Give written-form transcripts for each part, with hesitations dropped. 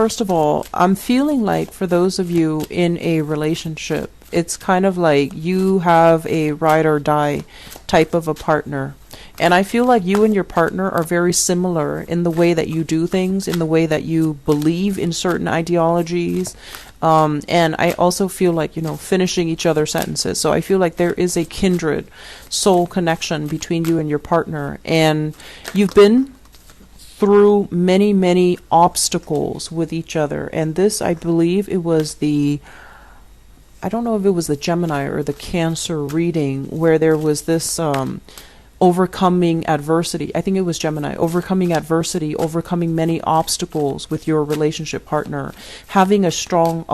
first of all, I'm feeling like for those of you in a relationship, it's kind of like you have a ride or die type of a partner. And I feel like you and your partner are very similar in the way that you do things, in the way that you believe in certain ideologies. And I also feel like, finishing each other's sentences. So I feel like there is a kindred soul connection between you and your partner. And you've been through many, many obstacles with each other. And this, I believe it was I don't know if it was the Gemini or the Cancer reading where there was this overcoming adversity. I think it was Gemini. Overcoming adversity, overcoming many obstacles with your relationship partner, having a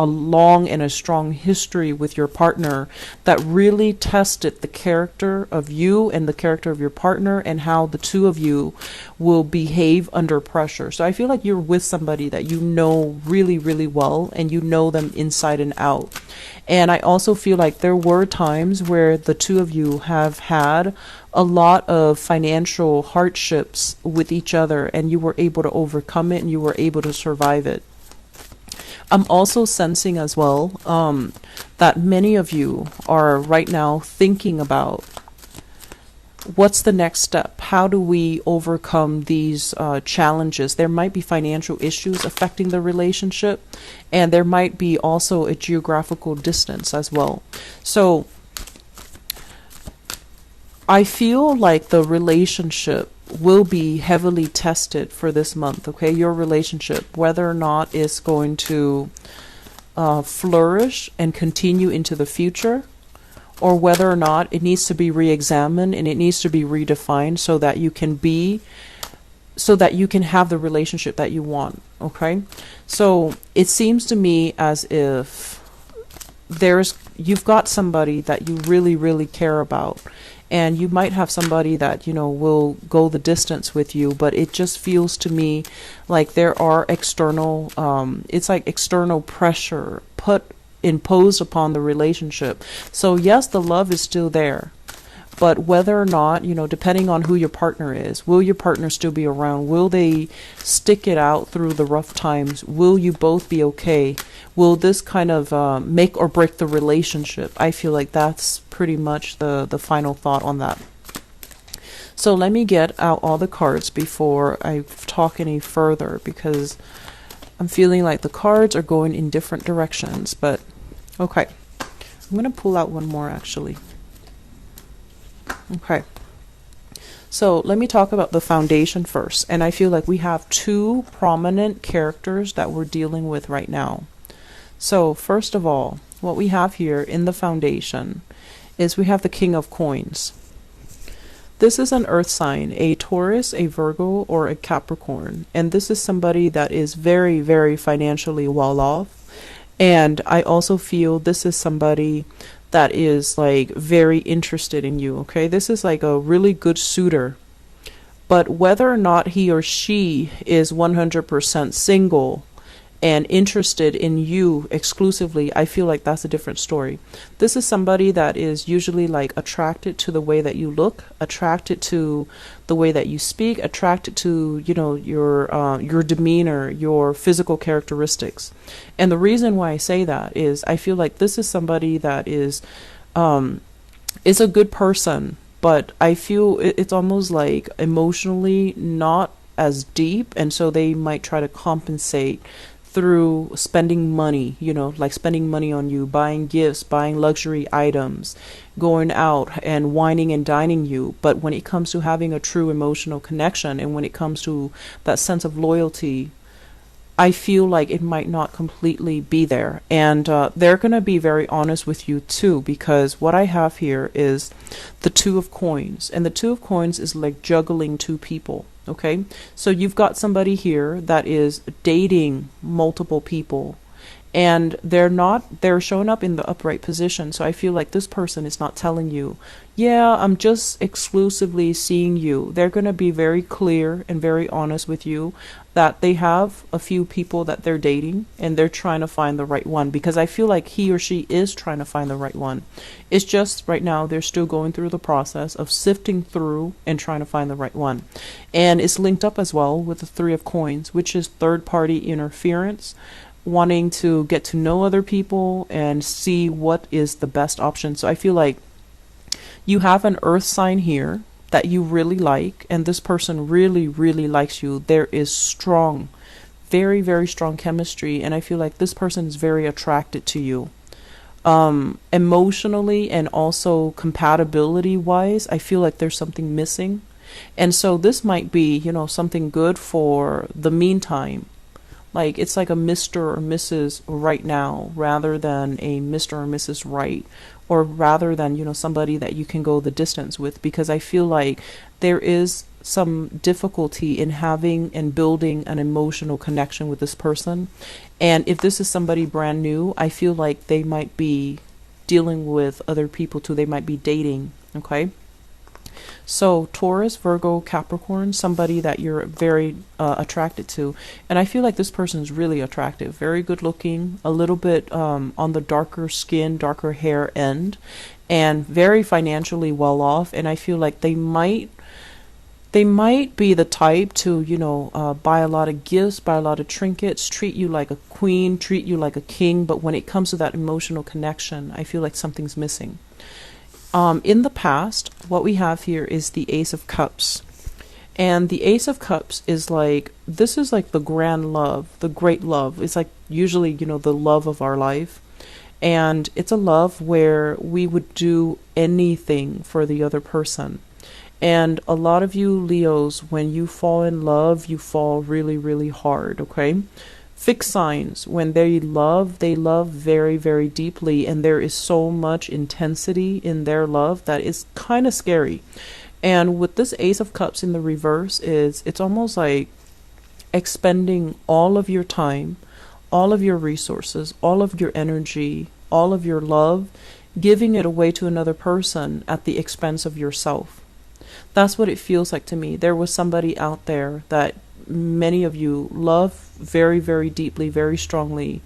long and a strong history with your partner that really tested the character of you and the character of your partner and how the two of you will behave under pressure. So I feel like you're with somebody that you know really, really well and you know them inside and out. And I also feel like there were times where the two of you have had a lot of financial hardships with each other and you were able to overcome it and you were able to survive it. I'm also sensing as well that many of you are right now thinking about what's the next step? How do we overcome these challenges? There might be financial issues affecting the relationship, and there might be also a geographical distance as well. So I feel like the relationship will be heavily tested for this month, okay? Your relationship, whether or not it's going to flourish and continue into the future, or whether or not it needs to be re-examined and it needs to be redefined so that you can have the relationship that you want, okay? So it seems to me as if you've got somebody that you really, really care about, and you might have somebody that, will go the distance with you, but it just feels to me like there are external, it's like external pressure imposed upon the relationship. So yes, the love is still there, but whether or not, depending on who your partner is, will your partner still be around? Will they stick it out through the rough times? Will you both be okay? Will this kind of make or break the relationship? I feel like that's pretty much the final thought on that. So let me get out all the cards before I talk any further, because I'm feeling like the cards are going in different directions, but okay. I'm going to pull out one more actually. Okay. So let me talk about the foundation first. And I feel like we have two prominent characters that we're dealing with right now. So first of all, what we have here in the foundation is we have the King of Coins. This is an earth sign, a Taurus, a Virgo, or a Capricorn. And this is somebody that is very, very financially well off. And I also feel this is somebody that is like very interested in you, okay? This is like a really good suitor. But whether or not he or she is 100% single and interested in you exclusively, I feel like that's a different story. This is somebody that is usually like attracted to the way that you look, attracted to the way that you speak, attracted to, your demeanor, your physical characteristics. And the reason why I say that is I feel like this is somebody that is a good person, but I feel it's almost like emotionally not as deep, and so they might try to compensate through spending money, like spending money on you, buying gifts, buying luxury items, going out and wining and dining you. But when it comes to having a true emotional connection, and when it comes to that sense of loyalty, I feel like it might not completely be there. And they're going to be very honest with you too, because what I have here is the Two of Coins. And the Two of Coins is like juggling two people. Okay, so you've got somebody here that is dating multiple people, and they're showing up in the upright position. So I feel like this person is not telling you, yeah, I'm just exclusively seeing you. They're going to be very clear and very honest with you that they have a few people that they're dating and they're trying to find the right one, because I feel like he or she is trying to find the right one. It's just right now they're still going through the process of sifting through and trying to find the right one. And it's linked up as well with the Three of Coins, which is third party interference, wanting to get to know other people and see what is the best option. So I feel like you have an earth sign here that you really like, and this person really, really likes you. There is strong, very, very strong chemistry, and I feel like this person is very attracted to you. Emotionally and also compatibility wise, I feel like there's something missing. And so this might be, something good for the meantime. Like it's like a Mr. or Mrs. right now rather than a Mr. or Mrs. right, or rather than, somebody that you can go the distance with, because I feel like there is some difficulty in having and building an emotional connection with this person. And if this is somebody brand new, I feel like they might be dealing with other people too. They might be dating. Okay. So Taurus, Virgo, Capricorn, somebody that you're very attracted to. And I feel like this person is really attractive, very good looking, a little bit on the darker skin, darker hair end, and very financially well off. And I feel like they might be the type to, buy a lot of gifts, buy a lot of trinkets, treat you like a queen, treat you like a king. But when it comes to that emotional connection, I feel like something's missing. In the past, what we have here is the Ace of Cups. And the Ace of Cups is like, this is like the grand love, the great love. It's like usually, the love of our life. And it's a love where we would do anything for the other person. And a lot of you Leos, when you fall in love, you fall really, really hard, okay? Fixed signs, when they love very, very deeply, and there is so much intensity in their love that is kind of scary. And with this Ace of Cups in the reverse, it's almost like expending all of your time, all of your resources, all of your energy, all of your love, giving it away to another person at the expense of yourself. That's what it feels like to me. There was somebody out there that many of you love very, very deeply, very strongly.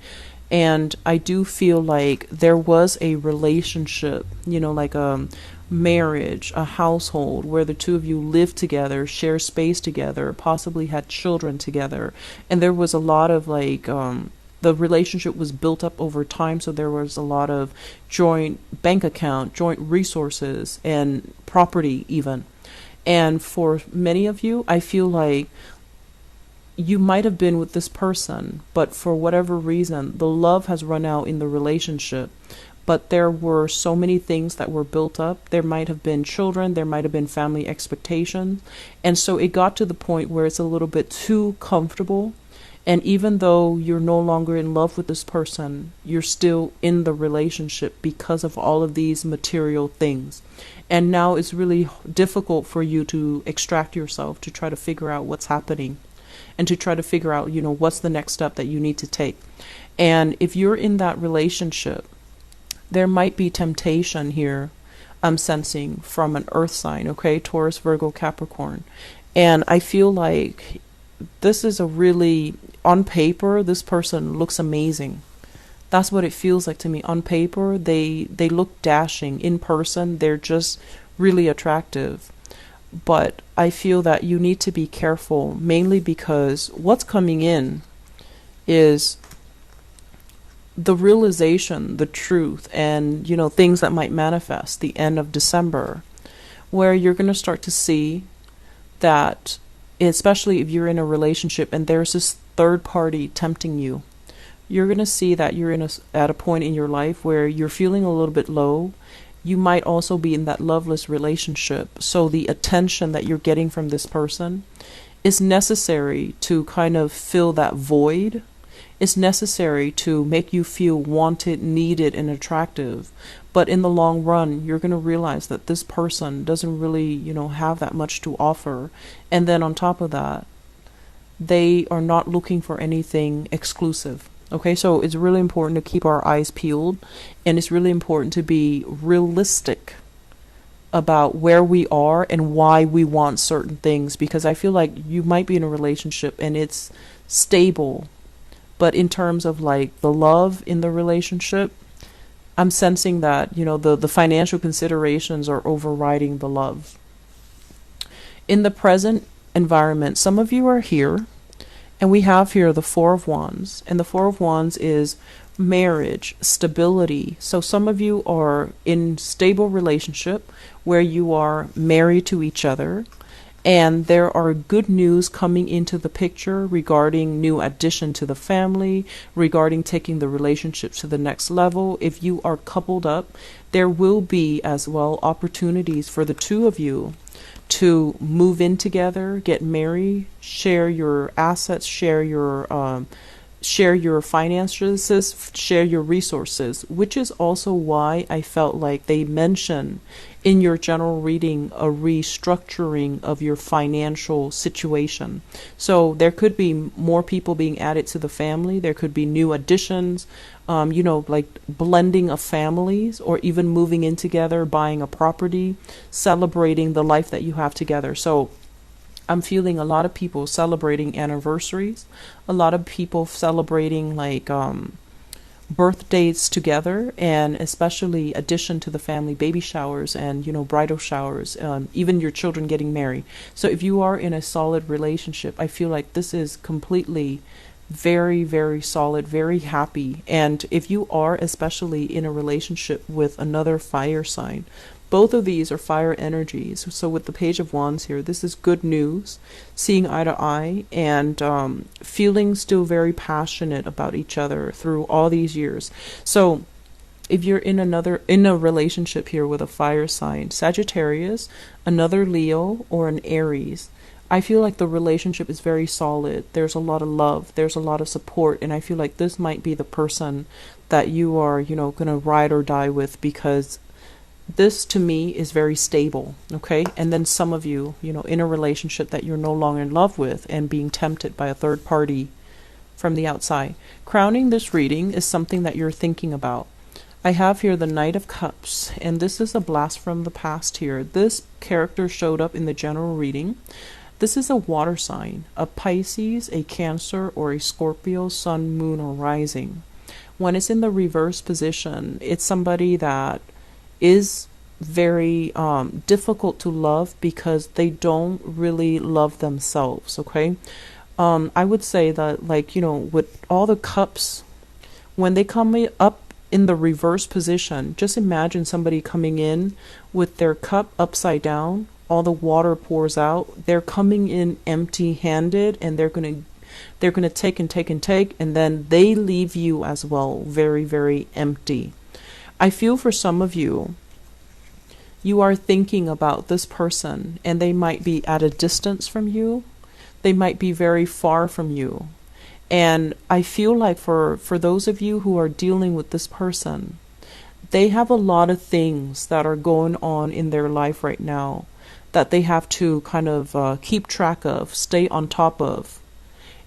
And I do feel like there was a relationship, like a marriage, a household where the two of you lived together, share space together, possibly had children together. And there was a lot of the relationship was built up over time. So there was a lot of joint bank account, joint resources, and property even. And for many of you, I feel like you might have been with this person, but for whatever reason, the love has run out in the relationship. But there were so many things that were built up. There might have been children, there might have been family expectations. And so it got to the point where it's a little bit too comfortable. And even though you're no longer in love with this person, you're still in the relationship because of all of these material things. And now it's really difficult for you to extract yourself, to try to figure out what's happening, and to try to figure out, what's the next step that you need to take. And if you're in that relationship, there might be temptation here, I'm sensing, from an earth sign, okay? Taurus, Virgo, Capricorn. And I feel like this is a really, on paper, this person looks amazing. That's what it feels like to me. On paper, they look dashing. In person, they're just really attractive. But I feel that you need to be careful, mainly because what's coming in is the realization, the truth, and, things that might manifest the end of December, where you're going to start to see that, especially if you're in a relationship and there's this third party tempting you, you're going to see that you're at a point in your life where you're feeling a little bit low. You might also be in that loveless relationship. So the attention that you're getting from this person is necessary to kind of fill that void. It's necessary to make you feel wanted, needed, and attractive. But in the long run, you're going to realize that this person doesn't really, have that much to offer. And then on top of that, they are not looking for anything exclusive. Okay, so it's really important to keep our eyes peeled, and it's really important to be realistic about where we are and why we want certain things, because I feel like you might be in a relationship and it's stable, but in terms of like the love in the relationship, I'm sensing that, the financial considerations are overriding the love. In the present environment, some of you are here, and we have here the Four of Wands, and the Four of Wands is marriage, stability. So some of you are in stable relationship where you are married to each other, and there are good news coming into the picture regarding new addition to the family, regarding taking the relationship to the next level. If you are coupled up, there will be as well opportunities for the two of you to move in together, get married, share your assets, share your finances, share your resources, which is also why I felt like they mention in your general reading a restructuring of your financial situation. So there could be more people being added to the family. There could be new additions, like blending of families, or even moving in together, buying a property, celebrating the life that you have together. So I'm feeling a lot of people celebrating anniversaries, a lot of people celebrating like birthdays together, and especially addition to the family, baby showers and bridal showers, even your children getting married. So if you are in a solid relationship, I feel like this is completely very, very solid, very happy. And if you are especially in a relationship with another fire sign, both of these are fire energies. So with the Page of Wands here, this is good news, seeing eye to eye, and feeling still very passionate about each other through all these years. So if you're in a relationship here with a fire sign, Sagittarius, another Leo, or an Aries, I feel like the relationship is very solid. There's a lot of love. There's a lot of support. And I feel like this might be the person that you are, going to ride or die with, because this to me is very stable. Okay. And then some of you, in a relationship that you're no longer in love with and being tempted by a third party from the outside. Crowning this reading is something that you're thinking about. I have here the Knight of Cups, and this is a blast from the past here. This character showed up in the general reading. This is a water sign, a Pisces, a Cancer, or a Scorpio, Sun, Moon, or Rising. When it's in the reverse position, it's somebody that is very difficult to love because they don't really love themselves, okay? I would say that, with all the cups, when they come up in the reverse position, just imagine somebody coming in with their cup upside down, all the water pours out, they're coming in empty-handed, and they're going to take and take and take, and then they leave you as well very, very empty. I feel for some of you, you are thinking about this person, and they might be at a distance from you. They might be very far from you. And I feel like for those of you who are dealing with this person, they have a lot of things that are going on in their life right now that they have to kind of keep track of, stay on top of.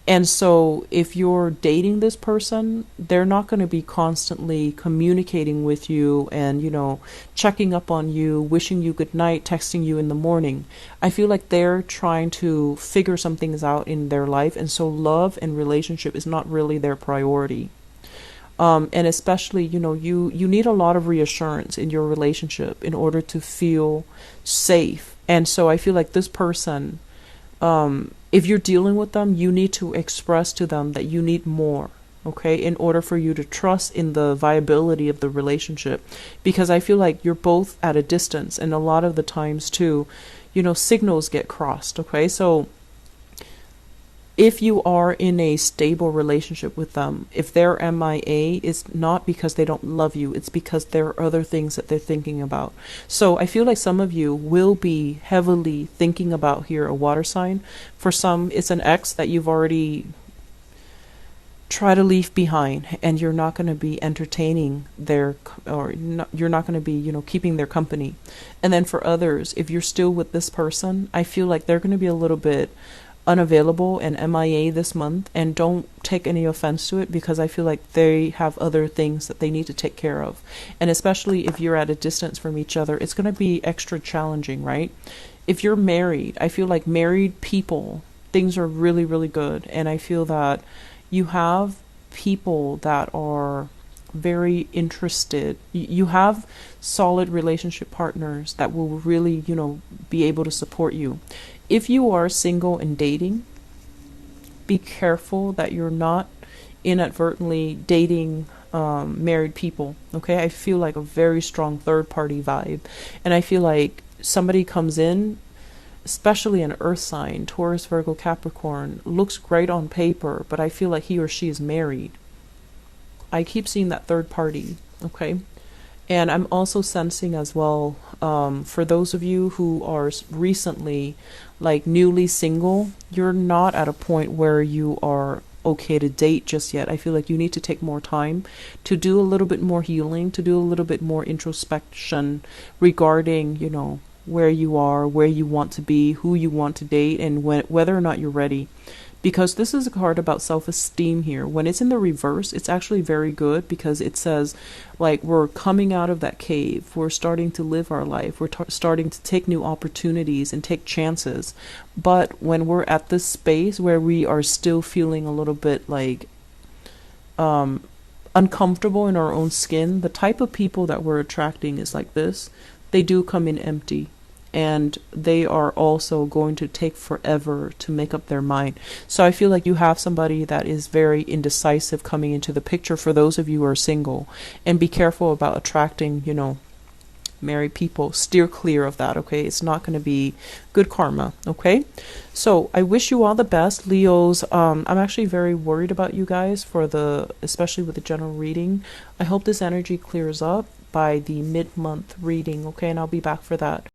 And so if you're dating this person, they're not going to be constantly communicating with you and, checking up on you, wishing you good night, texting you in the morning. I feel like they're trying to figure some things out in their life. And so love and relationship is not really their priority. And especially, you need a lot of reassurance in your relationship in order to feel safe. And so I feel like this person, if you're dealing with them, you need to express to them that you need more, okay, in order for you to trust in the viability of the relationship. Because I feel like you're both at a distance, and a lot of the times too, signals get crossed, okay? So if you are in a stable relationship with them, if they're MIA, it's not because they don't love you, it's because there are other things that they're thinking about. So I feel like some of you will be heavily thinking about here a water sign. For some, it's an ex that you've already tried to leave behind, and you're not going to be entertaining their, you're not going to be, keeping their company. And then for others, if you're still with this person, I feel like they're going to be a little bit unavailable and MIA this month, and don't take any offense to it, because I feel like they have other things that they need to take care of. And especially if you're at a distance from each other, it's going to be extra challenging, right? If you're married, I feel like married people, things are really, really good. And I feel that you have people that are very interested. You have solid relationship partners that will really, be able to support you. If you are single and dating, be careful that you're not inadvertently dating married people. Okay, I feel like a very strong third party vibe, and I feel like somebody comes in, especially an earth sign, Taurus, Virgo, Capricorn, looks great on paper, but I feel like he or she is married. I keep seeing that third party. Okay, and I'm also sensing as well, for those of you who are recently, like, newly single, you're not at a point where you are okay to date just yet. I feel like you need to take more time to do a little bit more healing, to do a little bit more introspection regarding, where you are, where you want to be, who you want to date, and whether or not you're ready. Because this is a card about self-esteem here. When it's in the reverse, it's actually very good, because it says, like, we're coming out of that cave. We're starting to live our life. We're starting to take new opportunities and take chances. But when we're at this space where we are still feeling a little bit like uncomfortable in our own skin, the type of people that we're attracting is like this. They do come in empty. And they are also going to take forever to make up their mind. So I feel like you have somebody that is very indecisive coming into the picture for those of you who are single. And be careful about attracting, married people. Steer clear of that, okay? It's not going to be good karma, okay? So I wish you all the best, Leos. I'm actually very worried about you guys especially with the general reading. I hope this energy clears up by the mid-month reading, okay? And I'll be back for that.